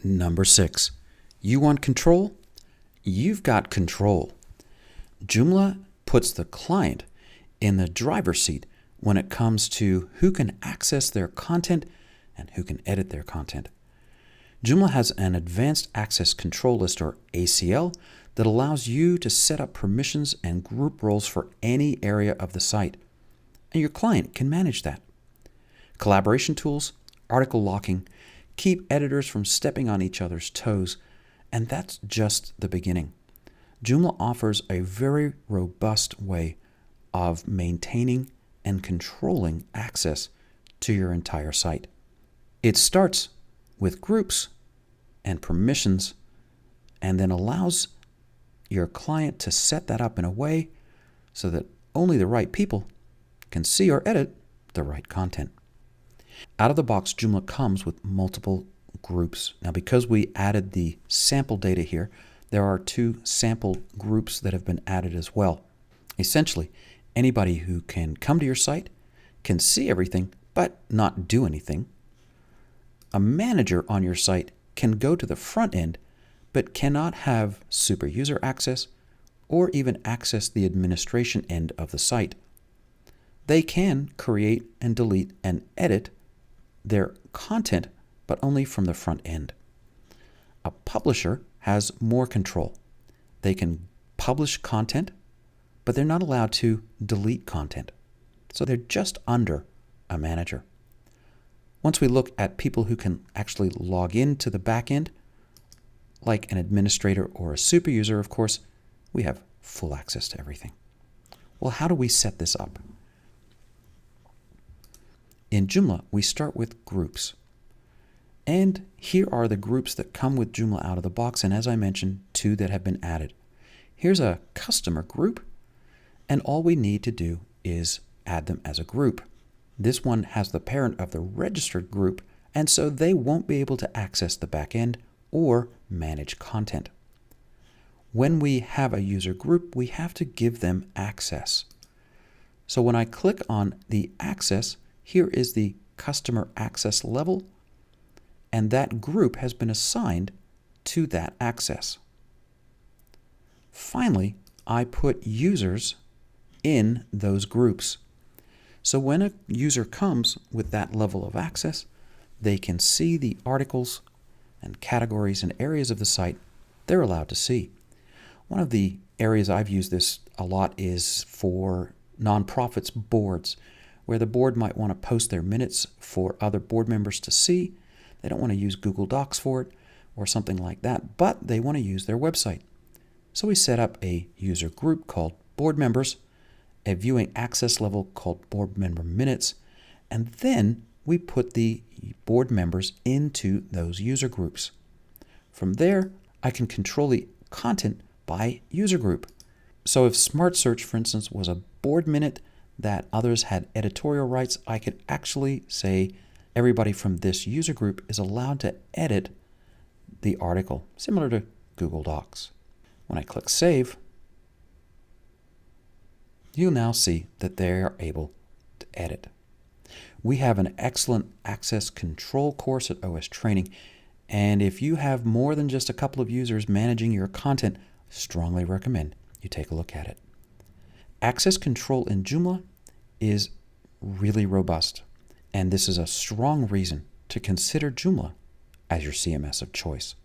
Number 6. You want control? You've got control. Joomla puts the client in the driver's seat when it comes to who can access their content and who can edit their content. Joomla has an Advanced Access Control List, or ACL, that allows you to set up permissions and group roles for any area of the site, and your client can manage that. Collaboration tools, article locking, keep editors from stepping on each other's toes, and that's just the beginning. Joomla offers a very robust way of maintaining and controlling access to your entire site. It starts with groups and permissions, and then allows your client to set that up in a way so that only the right people can see or edit the right content. Out of the box, Joomla comes with multiple groups. Now, because we added the sample data here, there are 2 sample groups that have been added as well. Essentially, anybody who can come to your site can see everything but not do anything. A manager on your site can go to the front end but cannot have super user access or even access the administration end of the site. They can create and delete and edit their content, but only from the front end. A publisher has more control. They can publish content, but they're not allowed to delete content. So they're just under a manager. Once we look at people who can actually log into the back end, like an administrator or a super user, of course, we have full access to everything. Well, how do we set this up? In Joomla, we start with groups. And here are the groups that come with Joomla out of the box, and as I mentioned, 2 that have been added. Here's a customer group, and all we need to do is add them as a group. This one has the parent of the registered group, and so they won't be able to access the back end or manage content. When we have a user group, we have to give them access. So when I click on the access, here is the customer access level, and that group has been assigned to that access. Finally, I put users in those groups. So when a user comes with that level of access, they can see the articles and categories and areas of the site they're allowed to see. One of the areas I've used this a lot is for nonprofits boards, where the board might want to post their minutes for other board members to see. They don't want to use Google Docs for it or something like that, but they want to use their website. So we set up a user group called board members, a viewing access level called board member minutes, and then we put the board members into those user groups. From there, I can control the content by user group. So if Smart Search, for instance, was a board minute that others had editorial rights, I could actually say everybody from this user group is allowed to edit the article, similar to Google Docs. When I click Save, you'll now see that they are able to edit. We have an excellent access control course at OS Training, and if you have more than just a couple of users managing your content, strongly recommend you take a look at it. Access control in Joomla is really robust, and this is a strong reason to consider Joomla as your CMS of choice.